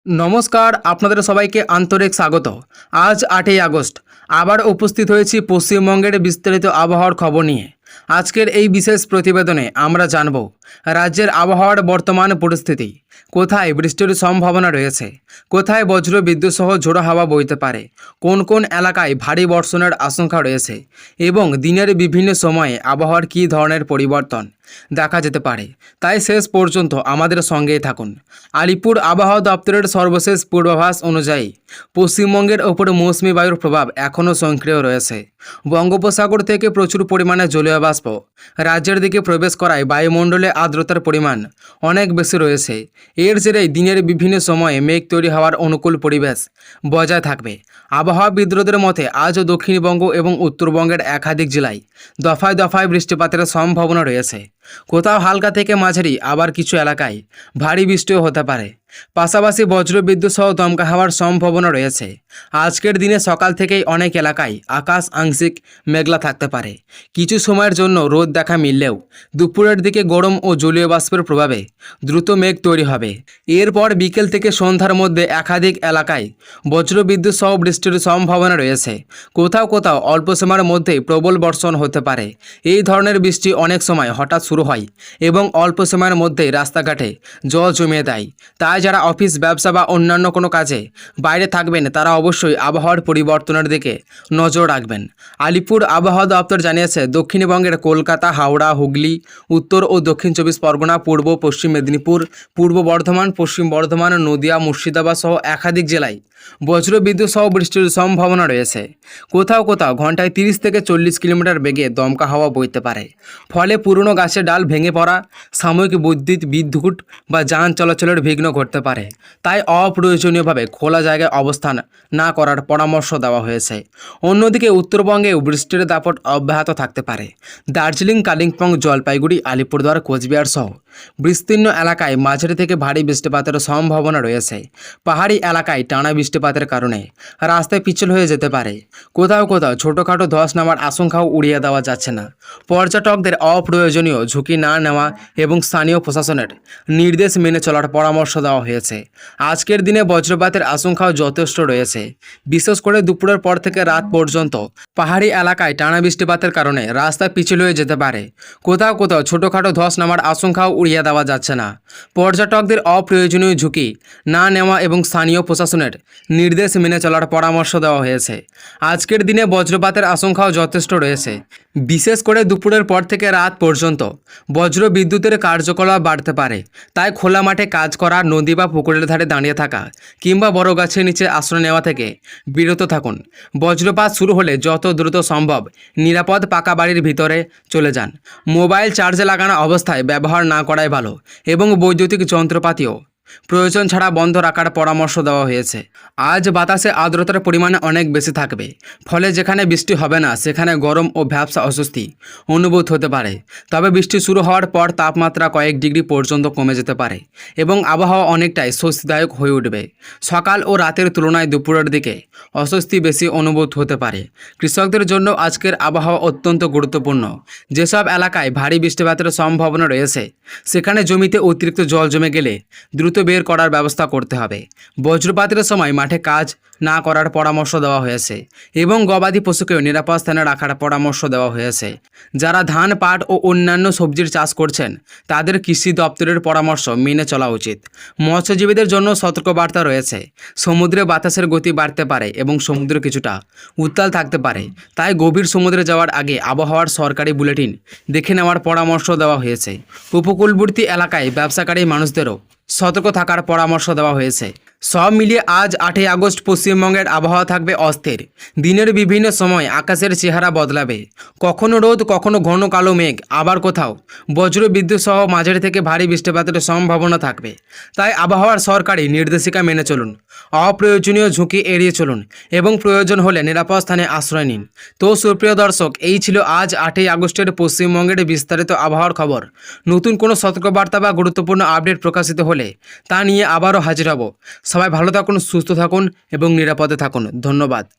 নমস্কার, আপনাদের সবাইকে আন্তরিক স্বাগত। আজ 8ই আগস্ট আবার উপস্থিত হয়েছি পশ্চিমবঙ্গের বিস্তারিত আবহাওয়ার খবর নিয়ে। আজকের এই বিশেষ প্রতিবেদনে আমরা জানব রাজ্যের আবহাওয়ার বর্তমান পরিস্থিতি, কোথায় বৃষ্টির সম্ভাবনা রয়েছে, কোথায় বজ্র বিদ্যুৎ সহ ঝোড়ো হাওয়া বইতে পারে, কোন কোন এলাকায় ভারী বর্ষণের আশঙ্কা রয়েছে এবং দিনের বিভিন্ন সময়ে আবহাওয়ার কী ধরনের পরিবর্তন দেখা যেতে পারে। তাই শেষ পর্যন্ত আমাদের সঙ্গেই থাকুন। আলিপুর আবহাওয়া দপ্তরের সর্বশেষ পূর্বাভাস অনুযায়ী পশ্চিমবঙ্গের ওপর মৌসুমি বায়ুর প্রভাব এখনও সক্রিয় রয়েছে। বঙ্গোপসাগর থেকে প্রচুর পরিমাণে জলীয় বাষ্প রাজ্যের দিকে প্রবেশ করায় বায়ুমণ্ডলে আর্দ্রতার পরিমাণ অনেক বেশি রয়েছে। এর জেরেই দিনের বিভিন্ন সময়ে মেঘ তৈরি হওয়ার অনুকূল পরিবেশ বজায় থাকবে। আবহাওয়াবিদদের মতে আজও দক্ষিণবঙ্গ এবং উত্তরবঙ্গের একাধিক জেলায় দফায় দফায় বৃষ্টিপাতের সম্ভাবনা রয়েছে। কোথাও হালকা থেকে মাঝারি, আবার কিছু এলাকায় ভারী বৃষ্টিও হতে পারে। পাশাপাশি বজ্রবিদ্যুৎ সহ দমকা হওয়ার সম্ভাবনা রয়েছে। আজকের দিনে সকাল থেকেই অনেক এলাকায় আকাশ আংশিক মেঘলা থাকতে পারে। কিছু সময়ের জন্য রোদ দেখা মিললেও দুপুরের দিকে গরম ও জলীয় বাষ্পের প্রভাবে দ্রুত মেঘ তৈরি হবে। এরপর বিকেল থেকে সন্ধ্যার মধ্যে একাধিক এলাকায় বজ্রবিদ্যুৎ সহ বৃষ্টির সম্ভাবনা রয়েছে। কোথাও কোথাও অল্প সময়ের মধ্যেই প্রবল বর্ষণ হতে পারে। এই ধরনের বৃষ্টি অনেক সময় হঠাৎ শুরু হয় এবং অল্প সময়ের মধ্যেই রাস্তাঘাটে জল জমিয়ে দেয়। তাই যারা অফিস, ব্যবসা বা অন্যান্য কোনো কাজে বাইরে থাকবেন তারা অবশ্যই আবহাওয়ার পরিবর্তনের দিকে নজর রাখবেন। আলিপুর আবহাওয়া দপ্তর জানিয়েছে, দক্ষিণবঙ্গের কলকাতা, হাওড়া, হুগলি, উত্তর ও দক্ষিণ 24 পরগনা, পূর্ব পশ্চিম মেদিনীপুর, পূর্ব বর্ধমান, পশ্চিম বর্ধমান, নদিয়া, মুর্শিদাবাদ সহ একাধিক জেলায় বজ্রবিদ্যুৎ সহ বৃষ্টির সম্ভাবনা রয়েছে। কোথাও কোথাও ঘন্টায় 30 থেকে 40 কিলোমিটার বেগে দমকা হাওয়া বইতে পারে। ফলে পুরনো গাছের ডাল ভেঙে পড়া, সাময়িক বিদ্যুৎ বা যান চলাচলের বিঘ্ন ঘটতে পারে। তাই অপ্রয়োজনীয়ভাবে খোলা জায়গায় অবস্থান না করার পরামর্শ দেওয়া হয়েছে। অন্যদিকে উত্তরবঙ্গেও বৃষ্টির দাপট অব্যাহত থাকতে পারে। দার্জিলিং, কালিম্পং, জলপাইগুড়ি, আলিপুরদুয়ার, কোচবিহার সহ বিস্তীর্ণ এলাকায় মাঝারি থেকে ভারী বৃষ্টিপাতের সম্ভাবনা রয়েছে। পাহাড়ি এলাকায় টানা বৃষ্টিপাতের কারণে রাস্তায় পিছল হয়ে যেতে পারে। কোথাও কোথাও ছোটোখাটো ধস নামার আশঙ্কাও উড়িয়ে দেওয়া যাচ্ছে না। পর্যটকদের অপ্রয়োজনীয় ঝুঁকি না নেওয়া এবং স্থানীয় প্রশাসনের নির্দেশ মেনে চলার পরামর্শ দেওয়া হয়েছে। আজকের দিনে বজ্রপাতের আশঙ্কাও যথেষ্ট রয়েছে। বিশেষ করে দুপুরের পর থেকে রাত পর্যন্ত পাহাড়ি এলাকায় টানা বৃষ্টিপাতের কারণে রাস্তা পিছল হয়ে যেতে পারে। কোথাও কোথাও ছোটোখাটো ধস নামার আশঙ্কাও উড়িয়ে দেওয়া যাচ্ছে না। পর্যটকদের অপ্রয়োজনীয় ঝুঁকি না নেওয়া এবং স্থানীয় প্রশাসনের নির্দেশ মেনে চলার পরামর্শ দেওয়া হয়েছে। আজকের দিনে বজ্রপাতের আশঙ্কাও যথেষ্ট রয়েছে। বিশেষ করে দুপুরের পর থেকে রাত পর্যন্ত বজ্র বিদ্যুতের কার্যকলাপ বাড়তে পারে। তাই খোলা মাঠে কাজ করা, নদী বা পুকুরের ধারে দাঁড়িয়ে থাকা কিংবা বড় গাছের নিচে আশ্রয় নেওয়া থেকে বিরত থাকুন। বজ্রপাত শুরু হলে যত দ্রুত সম্ভব নিরাপদ পাকা বাড়ির ভিতরে চলে যান। মোবাইল চার্জে লাগানো অবস্থায় ব্যবহার না করাই ভালো এবং বৈদ্যুতিক যন্ত্রপাতিও প্রয়োজন ছাড়া বন্ধ রাখার পরামর্শ দেওয়া হয়েছে। আজ বাতাসে আর্দ্রতার পরিমাণ অনেক বেশি থাকবে। ফলে যেখানে বৃষ্টি হবে না সেখানে গরম ও ভ্যাপসা অস্বস্তি অনুভূত হতে পারে। তবে বৃষ্টি শুরু হওয়ার পর তাপমাত্রা কয়েক ডিগ্রি পর্যন্ত কমে যেতে পারে এবং আবহাওয়া অনেকটাই স্বস্তিদায়ক হয়ে উঠবে। সকাল ও রাতের তুলনায় দুপুরের দিকে অস্বস্তি বেশি অনুভূত হতে পারে। কৃষকদের জন্য আজকের আবহাওয়া অত্যন্ত গুরুত্বপূর্ণ। যেসব এলাকায় ভারী বৃষ্টিপাতের সম্ভাবনা রয়েছে সেখানে জমিতে অতিরিক্ত জল জমে গেলে দ্রুত বের করার ব্যবস্থা করতে হবে। বজ্রপাতের সময় মাঠে কাজ না করার পরামর্শ দেওয়া হয়েছে এবং গবাদি পশুকেও নিরাপদ স্থানে রাখার পরামর্শ দেওয়া হয়েছে। যারা ধান, পাট ও অন্যান্য সবজির চাষ করছেন তাদের কৃষি দপ্তরের পরামর্শ মেনে চলা উচিত। মৎস্যজীবীদের জন্য সতর্কবার্তা রয়েছে। সমুদ্রে বাতাসের গতি বাড়তে পারে এবং সমুদ্র কিছুটা উত্তাল থাকতে পারে। তাই গভীর সমুদ্রে যাওয়ার আগে আবহাওয়ার সরকারি বুলেটিন দেখে নেওয়ার পরামর্শ দেওয়া হয়েছে। উপকূলবর্তী এলাকায় ব্যবসাকারী মানুষদেরও সতর্ক থাকার পরামর্শ দেওয়া হয়েছে। সব মিলিয়ে আজ 8ই আগস্ট পশ্চিমবঙ্গের আবহাওয়া থাকবে অস্থির। দিনের বিভিন্ন সময় আকাশের চেহারা বদলাবে। কখনো রোদ, কখনো ঘন কালো মেঘ, আবার কোথাও বজ্র বিদ্যুৎ সহ মাঝারি থেকে ভারী বৃষ্টিপাতের সম্ভাবনা থাকবে। তাই আবহাওয়ার সরকারি নির্দেশিকা মেনে চলুন, অপ্রয়োজনীয় ঝুঁকি এড়িয়ে চলুন এবং প্রয়োজন হলে নিরাপদ স্থানে আশ্রয় নিন। তো সুপ্রিয় দর্শক, এই ছিল আজ 8ই আগস্টের পশ্চিমবঙ্গের বিস্তারিত আবহাওয়ার খবর। নতুন কোনো সতর্কবার্তা বা গুরুত্বপূর্ণ আপডেট প্রকাশিত হলে তা নিয়ে আবারও হাজির হব। সবাই ভালো থাকুন, সুস্থ থাকুন এবং নিরাপদে থাকুন। ধন্যবাদ।